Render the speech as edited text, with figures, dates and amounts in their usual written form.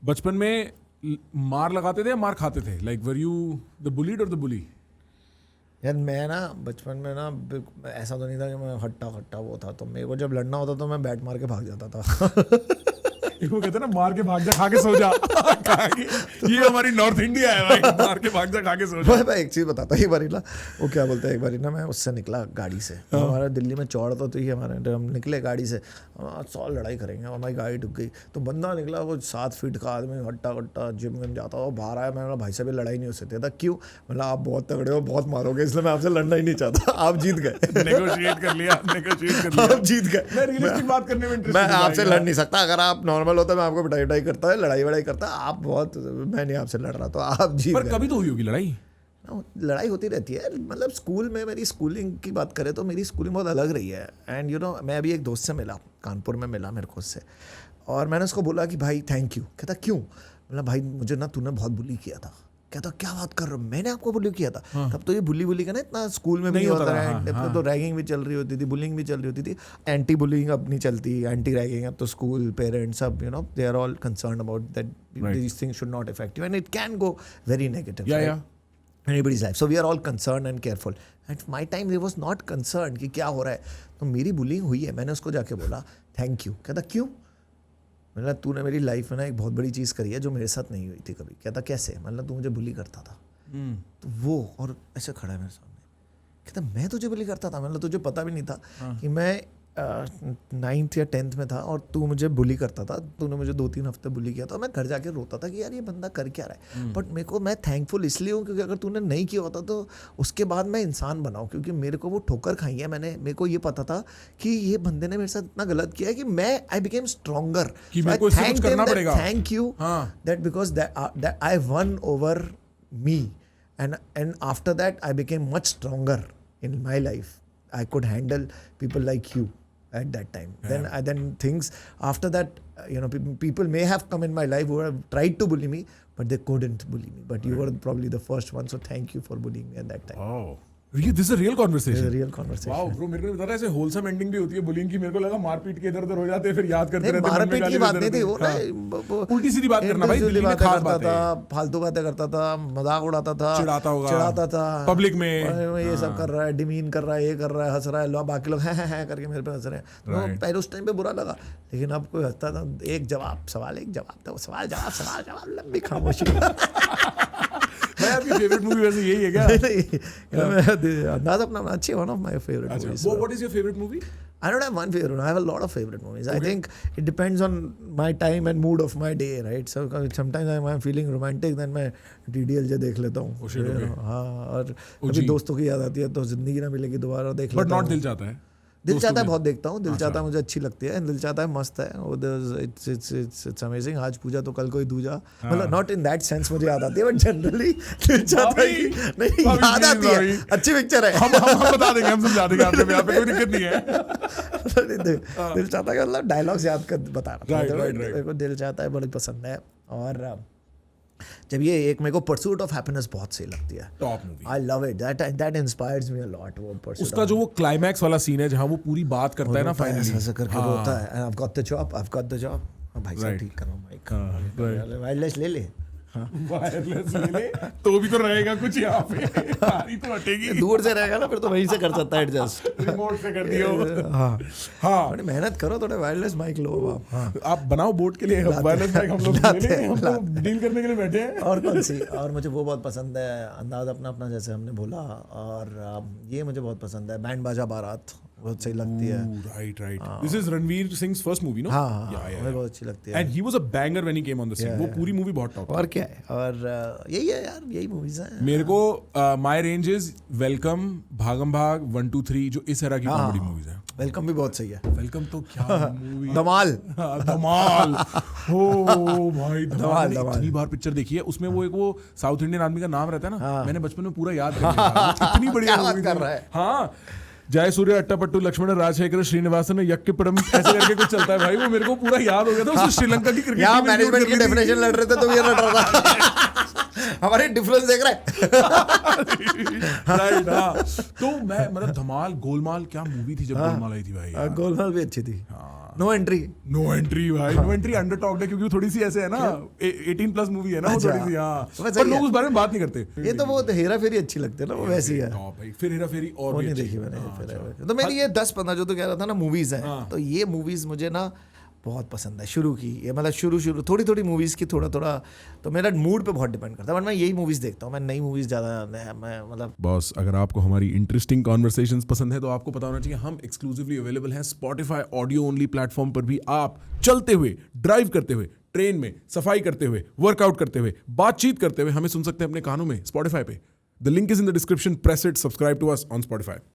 बचपन में मार लगाते थे या मार खाते थे? Like were you the bullied और द बुली? यार मैं ना बचपन में ना ऐसा तो नहीं था कि मैं हट्टा वो था, तो मेरे को जब लड़ना होता तो मैं बैट मार के भाग जाता था। वो कहते हैं ना, मार के भाग जा खा के सो जा। ये हमारी नॉर्थ इंडिया है भाई, मार के भाग जा खा के सो जा। मैं एक चीज़ बताता हूँ, एक बारी ना वो क्या बोलते हैं, एक बारी ना मैं उससे निकला गाड़ी से, हमारा दिल्ली में चौड़ तो ही हमारे, हम निकले गाड़ी से, हम 100 लड़ाई करेंगे, हमारी गाड़ी डूब गई। तो बंदा निकला वो 7 फीट का आदमी, हट्टा कट्टा, जिम में जाता हो, बाहर आया। मैं भाई साहब लड़ाई नहीं हो सकती था। क्यों? मतलब आप बहुत तगड़े हो, बहुत मारोगे, इसलिए मैं आपसे लड़ना ही नहीं चाहता। आप जीत गए। नेगोशिएट कर लिया। आप जीत गए। मैं रियलिस्टिक बात करने में इंटरेस्ट, मैं आपसे लड़ नहीं सकता। अगर आप नॉर्मल होता मैं आपको पिटाई करता है, लड़ाई करता है। आप बहुत, मैं नहीं आपसे लड़ रहा, तो आप जीत गए। पर कभी तो हुई होगी लड़ाई? लड़ाई होती रहती है। मतलब स्कूल में, मेरी स्कूलिंग की बात करें तो मेरी स्कूलिंग बहुत अलग रही है। एंड यू नो, मैं अभी एक दोस्त से मिला, कानपुर में मिला मेरे को उससे, और मैंने उसको बोला कि भाई थैंक यू। कहता क्यों? मतलब भाई मुझे ना तूने बहुत बुली किया था। कहता क्या बात कर रहे हो, मैंने आपको बुली किया था? तब तो ये बुली का ना इतना स्कूल में भी नहीं होता है। तो रैगिंग भी चल रही होती थी, बुलिंग भी चल रही होती थी। एंटी बुलिंग अब नहीं चलती, एंटी रैगिंग। अब तो स्कूल, पेरेंट्स, सब you know they are all concerned about that these things should not affect you, and it can go very negative anybody's life. So we are all concerned and careful. At my time they was not concerned कि क्या हो रहा है। तो मेरी bullying हुई है, मैंने उसको जाके बोला थैंक यू। कहता क्यों? मतलब तूने मेरी लाइफ में ना एक बहुत बड़ी चीज़ करी है जो मेरे साथ नहीं हुई थी कभी। कहता कैसे? मतलब तू मुझे बुली करता था। तो वो और ऐसे खड़ा है मेरे सामने। कहता मैं तुझे बुली करता था? मतलब तुझे पता भी नहीं था कि मैं 9th या 10th में था और तू मुझे बुली करता था। तूने मुझे 2-3 हफ्ते बुली किया था। मैं घर जाके रोता था कि यार ये बंदा कर क्या रहा है। बट मैं थैंकफुल इसलिए हूँ क्योंकि अगर तूने नहीं किया होता तो उसके बाद मैं इंसान बनाऊँ, क्योंकि मेरे को वो ठोकर खाई है। मेरे को ये पता था कि ये बंदे ने मेरे साथ इतना गलत किया है कि मैं I became stronger. Thank you that because that I one over me, and after that I became much stronger in my life. I could handle people like you at that time. Yeah. Then things after that, you know, people may have come in my life who have tried to bully me, but they couldn't bully me. But you were probably the first one, so thank you for bullying me at that time. Oh. This is a real conversation. This is a real conversation. Wow, bro, मेरे को नहीं पता ऐसे wholesome ending भी होती है bullying की। मेरे को लगा मारपीट के इधर-उधर हो जाते हैं, फिर याद करते रहते हैं। मारपीट की बात नहीं थी वो ना, उल्टी सीधी बात करना भाई, दिल्ली में खास बात है। फालतू बातें करता था, मजाक उड़ाता था, चिढ़ाता था पब्लिक में, ये सब कर रहा है, डिमीन कर रहा है, ये कर रहा है, हंस रहा है, लोग बाकी लोग हैं करके मेरे पे हंस रहे हैं। तो पहले उस टाइम पे बुरा लगा, लेकिन अब कोई हंसता था, एक जवाब था, सवाल जवाब लंबी खामोशी। भाई आपकी फेवरेट मूवी वैसे यही है क्या? अंदाज़ अपना अच्छी, one of my favourite movies. What is your favorite movie? I don't have one favorite. I have a lot of favorite movies. Okay. I think it depends on my time and mood of my day, right? So sometimes I'm feeling romantic, then मैं DDLJ देख लेता हूँ. हाँ, और कभी दोस्तों की याद आती है तो जिंदगी ना मिलेगी दोबारा देख लेता हूँ. But not दिल चाहता है. दिल चाहता है बहुत देखता हूँ. दिल चाहता है मुझे अच्छी लगती है. दिल चाहता है मस्त है. It's amazing. आज पूजा तो कल कोई दूजा. मतलब not in that sense मुझे याद आती है, but generally दिल चाहता है कि नहीं याद आती है. अच्छी पिक्चर है. हम बता देंगे, हम समझा देंगे आपको. यहाँ पे कोई दिक्कत नहीं है. दिल चाहता है मतलब डायलॉग्स याद कर बता रहा था. मेरे को दिल चाहता है बड़ी पसंद है. और जब ये एक मेरे को परसूट ऑफ हैप्पीनेस बहुत सही लगती है. Top movie. I love it. That inspires me a lot. वो परसूट, उसका जो वो क्लाइमैक्स वाला सीन है जहाँ वो पूरी बात करता है ना, फाइनली ऐसा करके बोलता है I have got the job. भाई साहब ठीक करो माइक. वायरलेस ले ले. वायरलेस ले ले तो भी तो रहेगा कुछ यहाँ पे. सारी तो हटेगी. दूर से रहेगा ना, फिर तो वहीं से कर सकता है एडजस्ट. रिमोट से कर दियो. हाँ, मेहनत करो, थोड़े वायरलेस माइक लो आप बनाओ बोर्ड के लिए. वायरलेस माइक हम लोग डील करने के लिए बैठे हैं. और कौन सी? और मुझे वो बहुत पसंद है, अंदाज अपना अपना, जैसे हमने बोला. और ये मुझे बहुत पसंद है, बैंड बाजा बारात. बहुत सही लगती है. Right. This is Ranveer Singh's first movie, no? हाँ, मुझे बहुत अच्छी लगती है. And he was a banger when he came on the scene. वो पूरी मूवी बहुत टॉप. और क्या है. और यही है यार, यही मूवीज हैं. मेरे को माय रेंज इज वेलकम, भागम भाग, 1 2 3 जो इस तरह की कॉमेडी मूवीज हैं. वेलकम भी बहुत सही है. वेलकम तो क्या मूवी. धमाल. हो भाई, धमाल इतनी बार पिक्चर देखी है. उसमें वो एक वो साउथ इंडियन आदमी का नाम रहता है ना, मैंने बचपन में पूरा याद रखा. इतनी बढ़िया मूवी कर रहा है. हाँ, जय सूर्य अट्टापट्टू लक्ष्मण राजशेखर श्रीनिवासन यक्कपड़म ऐसे करके कुछ चलता है भाई. वो मेरे को पूरा याद हो गया था. उसमें श्रीलंका की क्रिकेट मैनेजमेंट की डेफिनेशन लड़ रहे थे तो ये लड़ रहा था. हमारे डिफरेंस देख रहा है। राइट, हाँ। तो मैं मतलब धमाल गोलमाल, क्या मूवी थी जब गोलमाल आई थी भाई यार। गोलमाल भी अच्छी थी। नो एंट्री भाई, नो एंट्री अंडर टॉक्ड है क्योंकि वो थोड़ी सी ऐसे है ना 18+ मूवी है ना, वो थोड़ी सी, हाँ, पर लोग उस बारे में बात नहीं करते। ये तो वो हेरा फेरी अच्छी लगती है ना, वो वैसी है। भाई फिर हेरा फेरी और भी नहीं देखी मैंने। तो मेरी ये 10-15 जो तो कह रहा था ना मूवीज है, तो ये मूवीज मुझे ना बहुत पसंद है शुरू की। ये मतलब शुरू थोड़ी मूवीज़ की थोड़ा तो मेरा मूड पे बहुत डिपेंड करता है, बट मैं यही मूवीज़ देखता हूँ, मैं नई मूवीज़ ज़्यादा मैं मतलब। बॉस, अगर आपको हमारी इंटरेस्टिंग कॉन्वर्सेशंस पसंद है तो आपको पता होना चाहिए हम एक्सक्लूसिवली अवेलेबल हैं स्पॉटिफाई ऑडियो ओनली प्लेटफॉर्म पर भी। आप चलते हुए, ड्राइव करते हुए, ट्रेन में, सफाई करते हुए, वर्कआउट करते हुए, बातचीत करते हुए हमें सुन सकते हैं अपने कानों में स्पॉटिफाई पे। The link is in the description, press it, subscribe to us on Spotify.